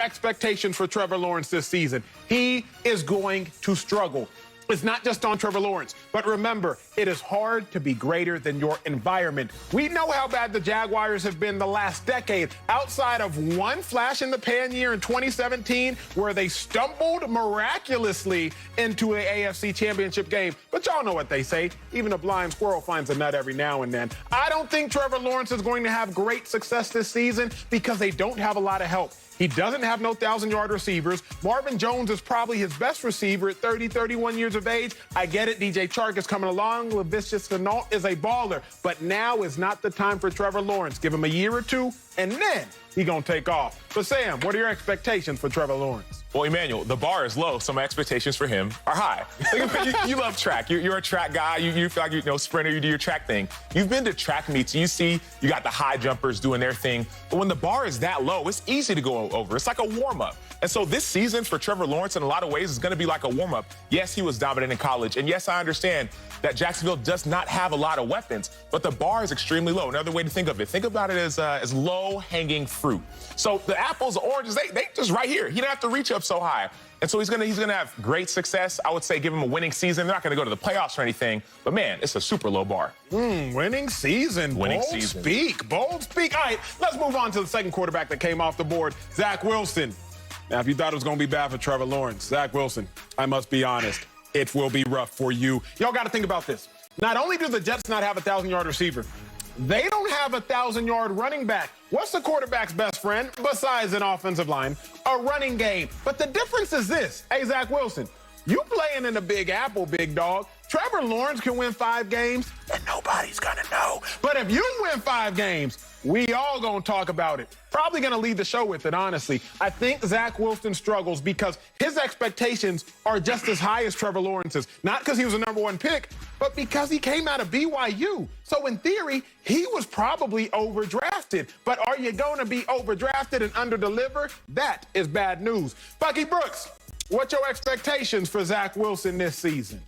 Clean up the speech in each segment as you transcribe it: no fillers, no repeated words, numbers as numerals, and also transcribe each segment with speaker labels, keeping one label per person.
Speaker 1: expectations for Trevor Lawrence this season. He is going to struggle. It's not just on Trevor Lawrence, but remember, it is hard to be greater than your environment. We know how bad the Jaguars have been the last decade, outside of one flash-in-the-pan year in 2017 where they stumbled miraculously into an AFC championship game. But y'all know what they say, even a blind squirrel finds a nut every now and then. I don't think Trevor Lawrence is going to have great success this season because they don't have a lot of help. He doesn't have no 1,000-yard receivers. Marvin Jones is probably his best receiver at 30, 31 years of age. I get it. DJ Chark is coming along. Laviska Shenault is a baller. But now is not the time for Trevor Lawrence. Give him a year or two, and then he's going to take off. But, Sam, what are your expectations for Trevor Lawrence?
Speaker 2: Well, Emmanuel, the bar is low, so my expectations for him are high. you love track. You're a track guy. You feel like you're sprinter. You do your track thing. You've been to track meets. You see you got the high jumpers doing their thing. But when the bar is that low, it's easy to go over. It's like a warm-up. And so this season for Trevor Lawrence in a lot of ways is going to be like a warm-up. Yes, he was dominant in college. And yes, I understand that Jacksonville does not have a lot of weapons, but the bar is extremely low. Another way to think of it, think about it as low-hanging fruit. So the apples, the oranges, they just right here. He didn't have to reach up so high. And so he's gonna have great success. I would say give him a winning season. They're not gonna go to the playoffs or anything, but man, it's a super low bar.
Speaker 1: Winning season.
Speaker 2: Winning
Speaker 1: bold
Speaker 2: season.
Speaker 1: Bold speak. All right, let's move on to the second quarterback that came off the board, Zach Wilson. Now, if you thought it was gonna be bad for Trevor Lawrence, Zach Wilson, I must be honest, it will be rough for you. Y'all gotta think about this. Not only do the Jets not have a 1,000-yard receiver, they don't have a 1,000-yard running back. What's the quarterback's best friend besides an offensive line? A running game. But the difference is this. Hey, Zach Wilson, you playing in the Big Apple, big dog. Trevor Lawrence can win 5 games, and nobody's gonna know. But if you win 5 games, we all gonna talk about it. Probably gonna lead the show with it, honestly. I think Zach Wilson struggles because his expectations are just as high as Trevor Lawrence's. Not because he was a #1 pick, but because he came out of BYU. So in theory, he was probably overdrafted. But are you gonna be overdrafted and underdeliver? That is bad news. Bucky Brooks, what's your expectations for Zach Wilson this season?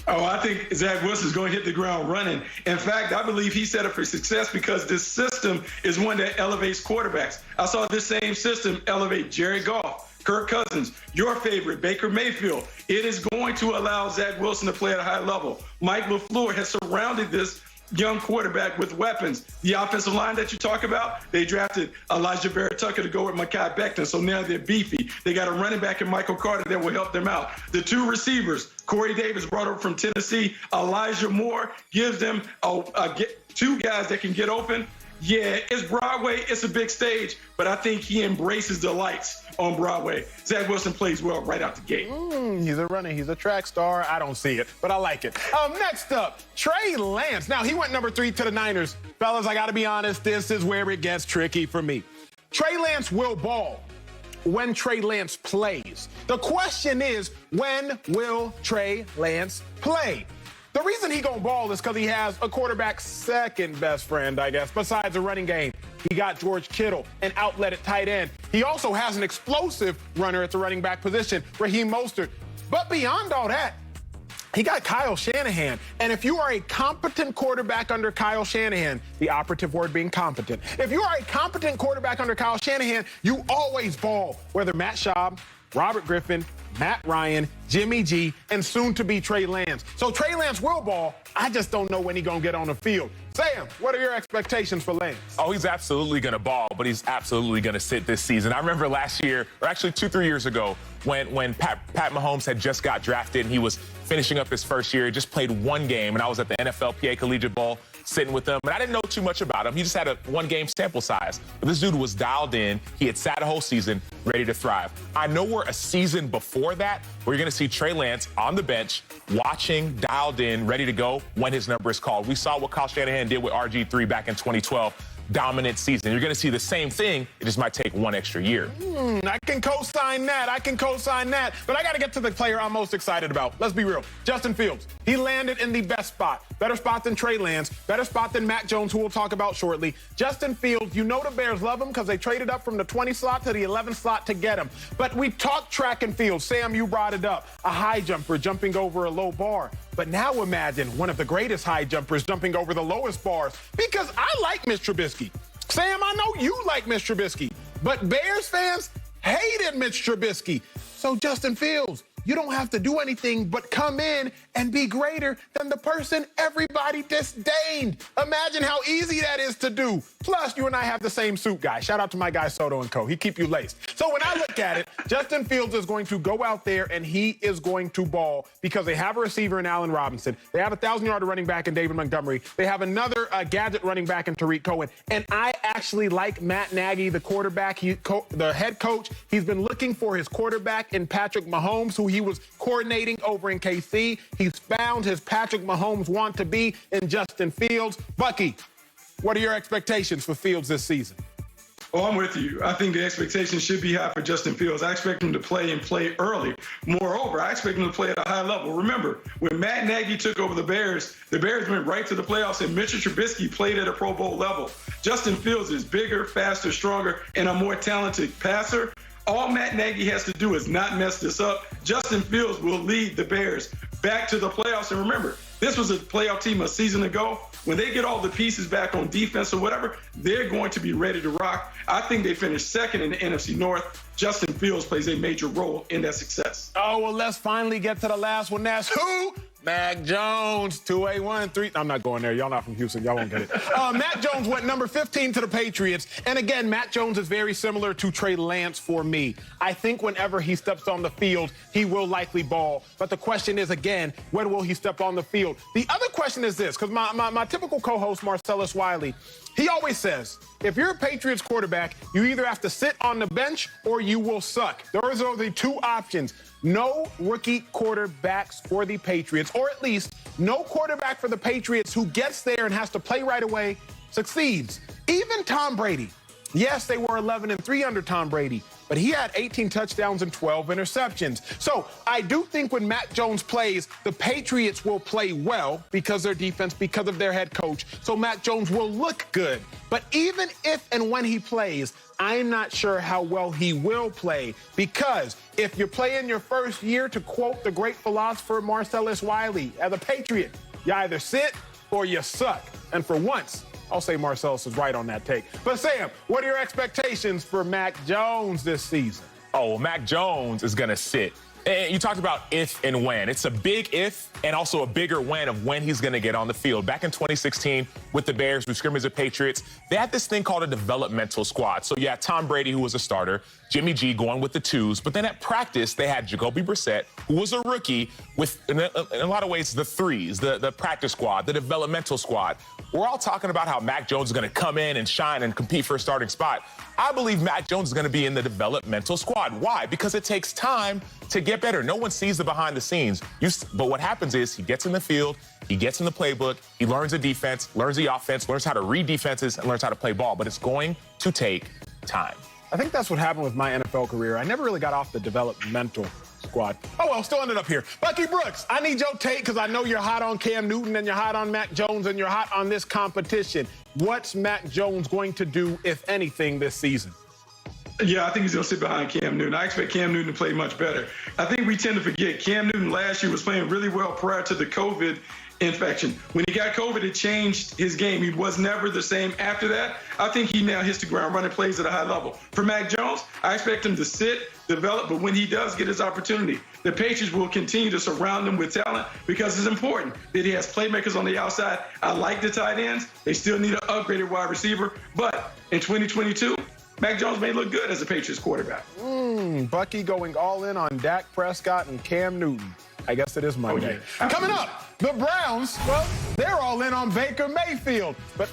Speaker 3: Oh, I think Zach Wilson is going to hit the ground running. In fact, I believe he's set up for success because this system is one that elevates quarterbacks. I saw this same system elevate Jared Goff, Kirk Cousins, your favorite, Baker Mayfield. It is going to allow Zach Wilson to play at a high level. Mike LaFleur has surrounded this young quarterback with weapons. The offensive line that you talk about, they drafted Elijah Vera-Tucker to go with Mekhi Becton, so now they're beefy. They got a running back in Michael Carter that will help them out. The 2 receivers, Corey Davis brought over from Tennessee, Elijah Moore gives them 2 guys that can get open. Yeah, it's Broadway, it's a big stage, but I think he embraces the lights on Broadway. Zach Wilson plays well right out the gate.
Speaker 1: He's a runner, he's a track star. I don't see it, but I like it. Next up, Trey Lance. Now, he went #3 to the Niners. Fellas, I gotta be honest, this is where it gets tricky for me. Trey Lance will ball when Trey Lance plays. The question is, when will Trey Lance play? The reason he gonna ball is because he has a quarterback's second best friend, I guess, besides a running game. He got George Kittle, an outlet at tight end. He also has an explosive runner at the running back position, Raheem Mostert. But beyond all that, he got Kyle Shanahan. And if you are a competent quarterback under Kyle Shanahan, the operative word being competent, if you are a competent quarterback under Kyle Shanahan, you always ball, whether Matt Schaub, Robert Griffin, Matt Ryan, Jimmy G, and soon-to-be Trey Lance. So Trey Lance will ball. I just don't know when he's going to get on the field. Sam, what are your expectations for Lance?
Speaker 2: Oh, he's absolutely going to ball, but he's absolutely going to sit this season. I remember last year, or actually 2-3 years ago, when Pat Mahomes had just got drafted and he was finishing up his first year. He just played 1 game, and I was at the NFLPA Collegiate Bowl sitting with him, and I didn't know too much about him. He just had a 1-game sample size. But this dude was dialed in. He had sat a whole season, ready to thrive. I know we're a season before that, where you're going to see Trey Lance on the bench, watching, dialed in, ready to go when his number is called. We saw what Kyle Shanahan did with RG3 back in 2012. Dominant season. You're going to see the same thing. It just might take 1 extra year.
Speaker 1: I can co-sign that. But I got to get to the player I'm most excited about. Let's be real. Justin Fields. He landed in the best spot. Better spot than Trey Lance. Better spot than Mac Jones, who we'll talk about shortly. Justin Fields, you know the Bears love him because they traded up from the 20 slot to the 11 slot to get him. But we talked track and field. Sam, you brought it up. A high jumper jumping over a low bar. But now imagine one of the greatest high jumpers jumping over the lowest bars. Because I like Mitch Trubisky. Sam, I know you like Mitch Trubisky. But Bears fans hated Mitch Trubisky. So Justin Fields, you don't have to do anything but come in and be greater than the person everybody disdained. Imagine how easy that is to do. Plus, you and I have the same suit guy. Shout out to my guy Soto & Co. He keep you laced. So when I look at it, Justin Fields is going to go out there and he is going to ball because they have a receiver in Allen Robinson. They have a 1,000-yard running back in David Montgomery. They have another gadget running back in Tariq Cohen. And I actually like Matt Nagy, the quarterback, the head coach. He's been looking for his quarterback in Patrick Mahomes, who he was coordinating over in KC. He's found his Patrick Mahomes want to be in Justin Fields. Bucky, what are your expectations for Fields this season?
Speaker 3: Oh, I'm with you. I think the expectations should be high for Justin Fields. I expect him to play and play early. Moreover, I expect him to play at a high level. Remember, when Matt Nagy took over the Bears went right to the playoffs, and Mitchell Trubisky played at a Pro Bowl level. Justin Fields is bigger, faster, stronger, and a more talented passer. All Matt Nagy has to do is not mess this up. Justin Fields will lead the Bears back to the playoffs. And remember, this was a playoff team a season ago. When they get all the pieces back on defense or whatever, they're going to be ready to rock. I think they finished second in the NFC North. Justin Fields plays a major role in that success.
Speaker 1: Oh, well, let's finally get to the last one. That's who? Mac Jones, 2-8-1-3. I'm not going there. Y'all not from Houston. Y'all won't get it. Mac Jones went number 15 to the Patriots. And again, Mac Jones is very similar to Trey Lance for me. I think whenever he steps on the field, he will likely ball. But the question is, again, when will he step on the field? The other question is this, because my typical co-host, Marcellus Wiley, he always says, if you're a Patriots quarterback, you either have to sit on the bench or you will suck. Those are the two options. No rookie quarterbacks for the Patriots, or at least no quarterback for the Patriots who gets there and has to play right away succeeds. Even Tom Brady. Yes, they were 11-3 under Tom Brady, but he had 18 touchdowns and 12 interceptions. So I do think when Mac Jones plays, the Patriots will play well because their defense, because of their head coach. So Mac Jones will look good. But even if and when he plays, I'm not sure how well he will play, because if you're playing your first year, to quote the great philosopher Marcellus Wiley, as a Patriot, you either sit or you suck. And for once, I'll say Marcellus is right on that take. But Sam, what are your expectations for Mac Jones this season?
Speaker 2: Oh, Mac Jones is going to sit. And you talked about if and when. It's a big if and also a bigger when of when he's going to get on the field. Back in 2016 with the Bears, we scrimmaged the Patriots, they had this thing called a developmental squad. So you had Tom Brady, who was a starter, Jimmy G going with the twos. But then at practice, they had Jacoby Brissett, who was a rookie, with, in a lot of ways, the threes, the practice squad, the developmental squad. We're all talking about how Mac Jones is going to come in and shine and compete for a starting spot. I believe Mac Jones is going to be in the developmental squad. Why? Because it takes time to get better. No one sees the behind the scenes. But what happens is he gets in the field, he gets in the playbook, he learns the defense, learns the offense, learns how to read defenses, and learns how to play ball. But it's going to take time.
Speaker 1: I think that's what happened with my NFL career. I never really got off the developmental squad. Oh, well, still ended up here. Bucky Brooks, I need your take because I know you're hot on Cam Newton and you're hot on Mac Jones and you're hot on this competition. What's Mac Jones going to do, if anything, this season?
Speaker 3: Yeah, I think he's going to sit behind Cam Newton. I expect Cam Newton to play much better. I think we tend to forget Cam Newton last year was playing really well prior to the COVID infection. When he got COVID, it changed his game. He was never the same after that. I think he now hits the ground running, plays at a high level. For Mac Jones, I expect him to sit, develop, but when he does get his opportunity, the Patriots will continue to surround him with talent because it's important that he has playmakers on the outside. I like the tight ends. They still need an upgraded wide receiver, but in 2022, Mac Jones may look good as a Patriots quarterback.
Speaker 1: Bucky going all in on Dak Prescott and Cam Newton. I guess it is Monday.
Speaker 3: Oh, yeah.
Speaker 1: Coming up, the Browns, well, they're all in on Baker Mayfield. But